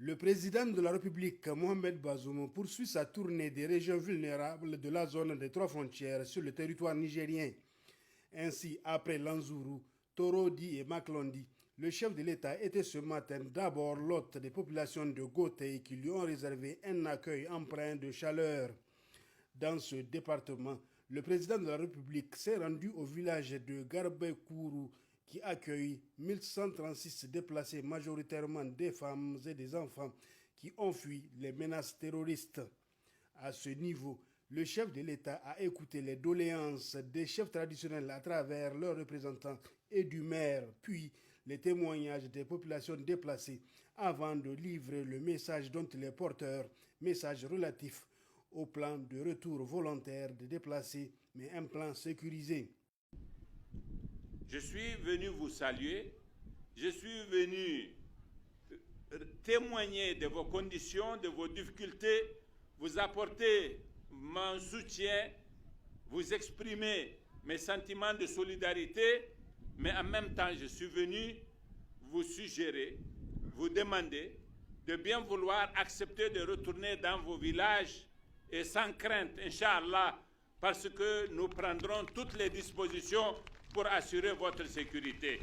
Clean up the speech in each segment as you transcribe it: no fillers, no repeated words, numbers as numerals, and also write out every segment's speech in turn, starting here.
Le président de la République, Mohamed Bazoum, poursuit sa tournée des régions vulnérables de la zone des trois frontières sur le territoire nigérien. Ainsi, après Lanzuru, Torodi et Maklondi, le chef de l'État était ce matin d'abord l'hôte des populations de Gotei qui lui ont réservé un accueil empreint de chaleur. Dans ce département, le président de la République s'est rendu au village de Garbekourou qui accueille 1136 déplacés, majoritairement des femmes et des enfants qui ont fui les menaces terroristes. À ce niveau, le chef de l'État a écouté les doléances des chefs traditionnels à travers leurs représentants et du maire, puis les témoignages des populations déplacées avant de livrer le message dont il est porteur, message relatif au plan de retour volontaire des déplacés, mais un plan sécurisé. Je suis venu vous saluer, je suis venu témoigner de vos conditions, de vos difficultés, vous apporter mon soutien, vous exprimer mes sentiments de solidarité, mais en même temps, je suis venu vous suggérer, vous demander de bien vouloir accepter de retourner dans vos villages et sans crainte, Inch'Allah, parce que nous prendrons toutes les dispositions pour assurer votre sécurité.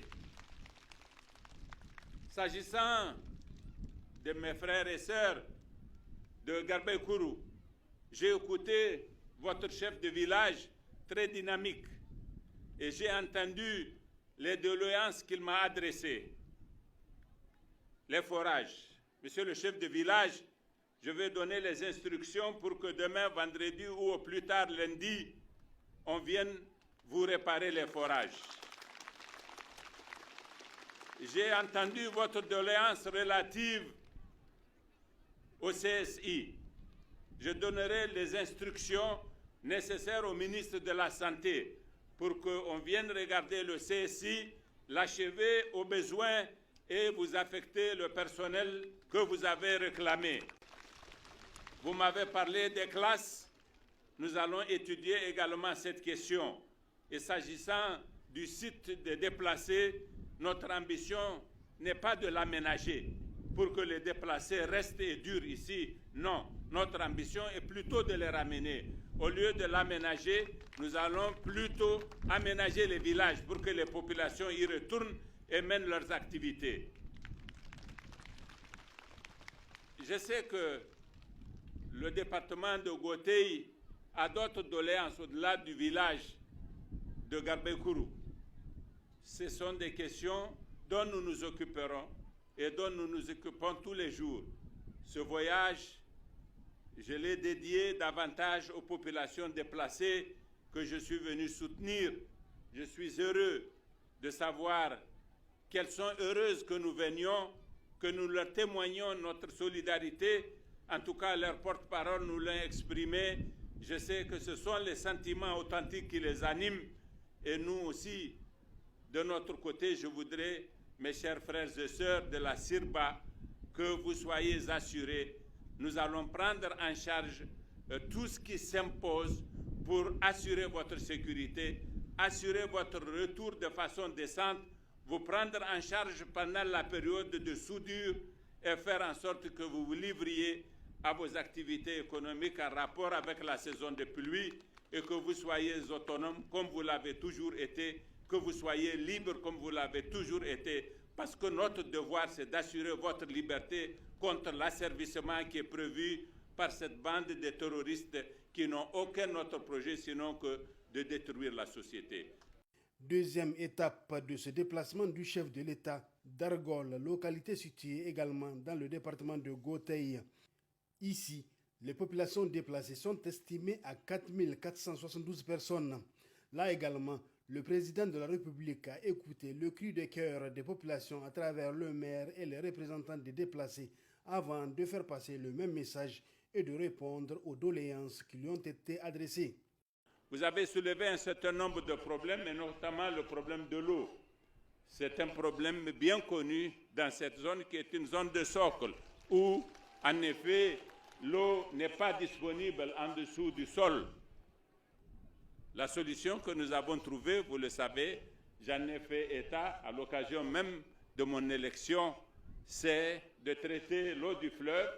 S'agissant de mes frères et sœurs de Garbekourou, j'ai écouté votre chef de village très dynamique et j'ai entendu les doléances qu'il m'a adressées. Les forages. Monsieur le chef de village, je vais donner les instructions pour que demain, vendredi ou au plus tard lundi, on vienne vous réparer les forages. J'ai entendu votre doléance relative au CSI. Je donnerai les instructions nécessaires au ministre de la Santé pour qu'on vienne regarder le CSI, l'achever aux besoins et vous affecter le personnel que vous avez réclamé. Vous m'avez parlé des classes. Nous allons étudier également cette question. Et s'agissant du site des déplacés, notre ambition n'est pas de l'aménager pour que les déplacés restent et durent ici. Non, notre ambition est plutôt de les ramener. Au lieu de l'aménager, nous allons plutôt aménager les villages pour que les populations y retournent et mènent leurs activités. Je sais que le département de Gotei a d'autres doléances au-delà du village de Garbekourou. Ce sont des questions dont nous nous occuperons et dont nous nous occupons tous les jours. Ce voyage, je l'ai dédié davantage aux populations déplacées que je suis venu soutenir. Je suis heureux de savoir qu'elles sont heureuses que nous venions, que nous leur témoignions notre solidarité. En tout cas, leur porte-parole nous l'a exprimé. Je sais que ce sont les sentiments authentiques qui les animent. Et nous aussi, de notre côté, je voudrais, mes chers frères et sœurs de la Sirba, que vous soyez assurés. Nous allons prendre en charge tout ce qui s'impose pour assurer votre sécurité, assurer votre retour de façon décente, vous prendre en charge pendant la période de soudure et faire en sorte que vous vous livriez à vos activités économiques en rapport avec la saison de pluie et que vous soyez autonome comme vous l'avez toujours été, que vous soyez libre comme vous l'avez toujours été, parce que notre devoir, c'est d'assurer votre liberté contre l'asservissement qui est prévu par cette bande de terroristes qui n'ont aucun autre projet sinon que de détruire la société. Deuxième étape de ce déplacement du chef de l'État d'Argol, localité située également dans le département de Gotei. Ici, les populations déplacées sont estimées à 4472 personnes. Là également, le président de la République a écouté le cri de cœur des populations à travers le maire et les représentants des déplacés avant de faire passer le même message et de répondre aux doléances qui lui ont été adressées. Vous avez soulevé un certain nombre de problèmes, et notamment le problème de l'eau. C'est un problème bien connu dans cette zone qui est une zone de socle, où, en effet, l'eau n'est pas disponible en dessous du sol. La solution que nous avons trouvée, vous le savez, j'en ai fait état à l'occasion même de mon élection, c'est de traiter l'eau du fleuve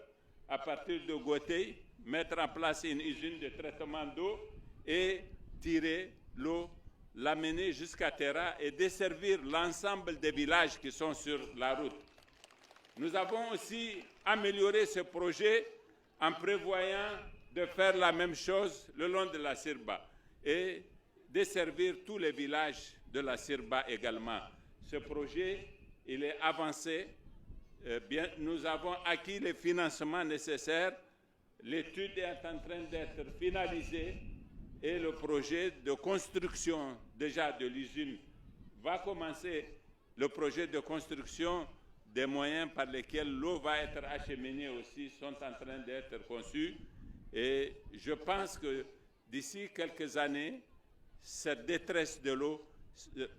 à partir de Gotei, mettre en place une usine de traitement d'eau et tirer l'eau, l'amener jusqu'à Terra et desservir l'ensemble des villages qui sont sur la route. Nous avons aussi amélioré ce projet en prévoyant de faire la même chose le long de la Sirba et desservir tous les villages de la Sirba également. Ce projet, il est avancé. Nous avons acquis les financements nécessaires. L'étude est en train d'être finalisée et le projet de construction déjà de l'usine va commencer. Le projet de construction des moyens par lesquels l'eau va être acheminée aussi sont en train d'être conçus. Et je pense que d'ici quelques années, cette détresse de l'eau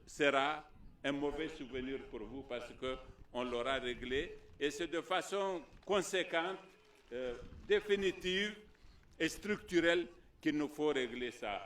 sera un mauvais souvenir pour vous parce qu'on l'aura réglé. Et c'est de façon conséquente, définitive et structurelle qu'il nous faut régler ça.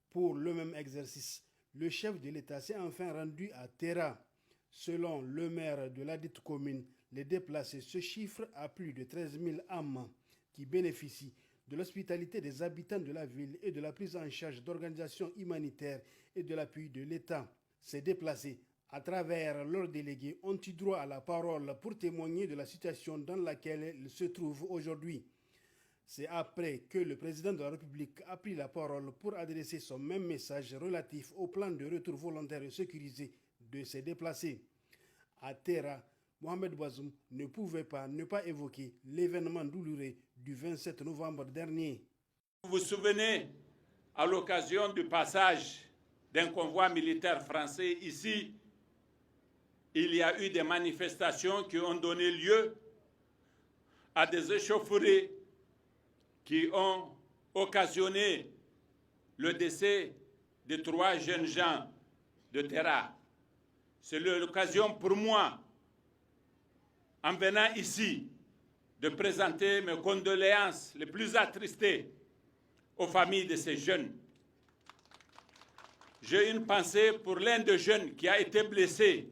Pour le même exercice, le chef de l'État s'est enfin rendu à Terra. Selon le maire de la dite commune, les déplacés se chiffrent à plus de 13 000 âmes qui bénéficient de l'hospitalité des habitants de la ville et de la prise en charge d'organisations humanitaires et de l'appui de l'État. Ces déplacés, à travers leurs délégués, ont eu droit à la parole pour témoigner de la situation dans laquelle ils se trouvent aujourd'hui. C'est après que le président de la République a pris la parole pour adresser son même message relatif au plan de retour volontaire et sécurisé de ces déplacés. À Terra, Mohamed Bazoum ne pouvait pas ne pas évoquer l'événement douloureux du 27 novembre dernier. Vous vous souvenez, à l'occasion du passage d'un convoi militaire français ici, il y a eu des manifestations qui ont donné lieu à des échauffourées qui ont occasionné le décès de 3 jeunes gens de Terra. C'est l'occasion pour moi, en venant ici, de présenter mes condoléances les plus attristées aux familles de ces jeunes. J'ai une pensée pour l'un des jeunes qui a été blessé,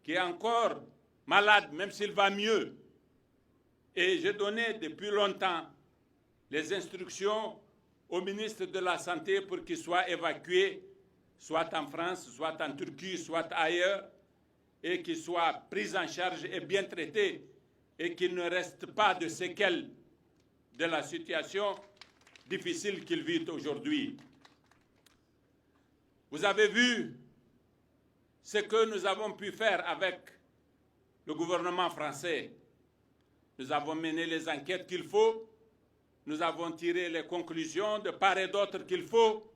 qui est encore malade, même s'il va mieux. Et j'ai donné depuis longtemps les instructions au ministre de la Santé pour qu'il soit évacué, soit en France, soit en Turquie, soit ailleurs, et qu'il soit pris en charge et bien traité, et qu'il ne reste pas de séquelles de la situation difficile qu'il vit aujourd'hui. Vous avez vu ce que nous avons pu faire avec le gouvernement français. Nous avons mené les enquêtes qu'il faut, nous avons tiré les conclusions de part et d'autre qu'il faut,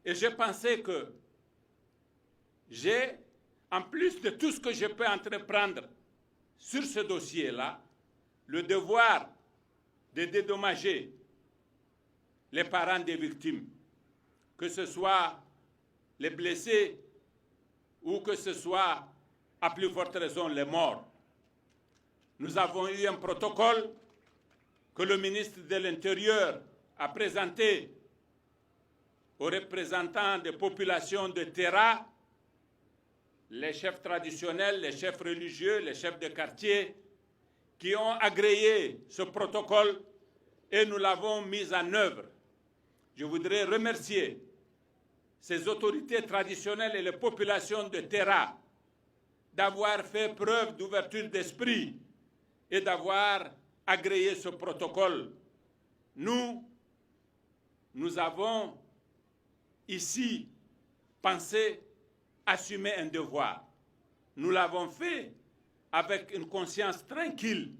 et j'ai pensé que j'ai, en plus de tout ce que je peux entreprendre sur ce dossier-là, le devoir de dédommager les parents des victimes, que ce soit les blessés ou que ce soit, à plus forte raison, les morts. Nous avons eu un protocole que le ministre de l'Intérieur a présenté aux représentants des populations de Terra, les chefs traditionnels, les chefs religieux, les chefs de quartier, qui ont agréé ce protocole et nous l'avons mis en œuvre. Je voudrais remercier ces autorités traditionnelles et les populations de Terra d'avoir fait preuve d'ouverture d'esprit et d'avoir agréé ce protocole. Nous avons ici pensé assumer un devoir. Nous l'avons fait avec une conscience tranquille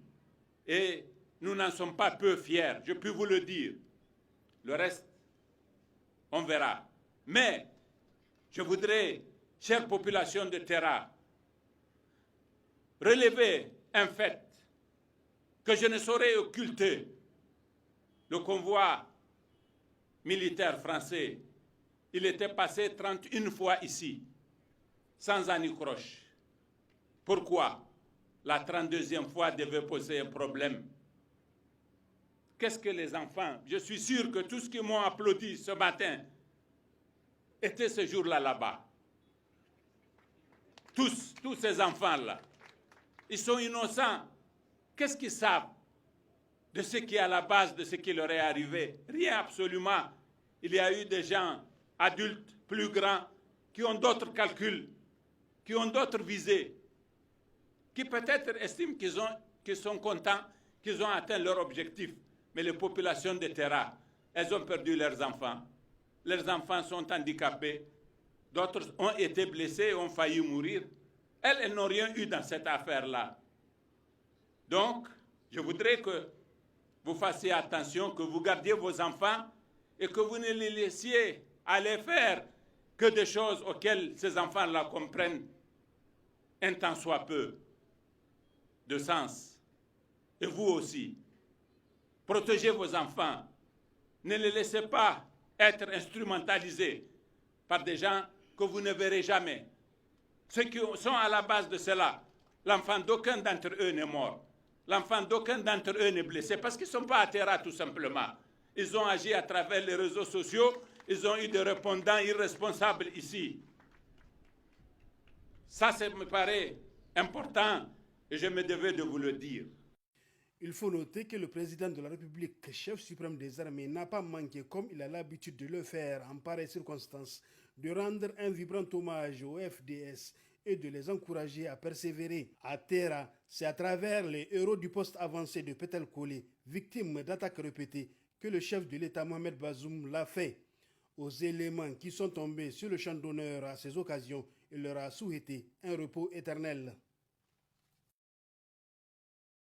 et nous n'en sommes pas peu fiers, je peux vous le dire. Le reste, on verra. Mais je voudrais, chère population de Terra, relever un fait que je ne saurais occulter. Le convoi militaire français, il était passé 31 fois ici, sans anicroche. Pourquoi la 32e fois devait poser un problème? Qu'est-ce que les enfants, je suis sûr que tous qui m'ont applaudi ce matin étaient ce jour-là là-bas. Tous ces enfants-là. Ils sont innocents. Qu'est-ce qu'ils savent de ce qui est à la base de ce qui leur est arrivé? Rien absolument. Il y a eu des gens adultes, plus grands, qui ont d'autres calculs, qui ont d'autres visées, qui peut-être estiment qu'ils sont contents, qu'ils ont atteint leur objectif. Mais les populations de Terra, elles ont perdu leurs enfants. Leurs enfants sont handicapés. D'autres ont été blessés et ont failli mourir. Elles n'ont rien eu dans cette affaire-là. Donc, je voudrais que vous fassiez attention, que vous gardiez vos enfants et que vous ne les laissiez aller faire que des choses auxquelles ces enfants-là comprennent un tant soit peu de sens. Et vous aussi, protégez vos enfants. Ne les laissez pas être instrumentalisés par des gens que vous ne verrez jamais. Ceux qui sont à la base de cela, l'enfant d'aucun d'entre eux n'est mort. L'enfant d'aucun d'entre eux n'est blessé parce qu'ils ne sont pas à terre tout simplement. Ils ont agi à travers les réseaux sociaux, ils ont eu des répondants irresponsables ici. Ça me paraît important et je me devais de vous le dire. Il faut noter que le président de la République, chef suprême des armées, n'a pas manqué, comme il a l'habitude de le faire en pareilles circonstances, de rendre un vibrant hommage au FDS et de les encourager à persévérer. À Terra, c'est à travers les héros du poste avancé de Petelkole, victimes d'attaques répétées, que le chef de l'État Mohamed Bazoum l'a fait. Aux éléments qui sont tombés sur le champ d'honneur à ces occasions, il leur a souhaité un repos éternel.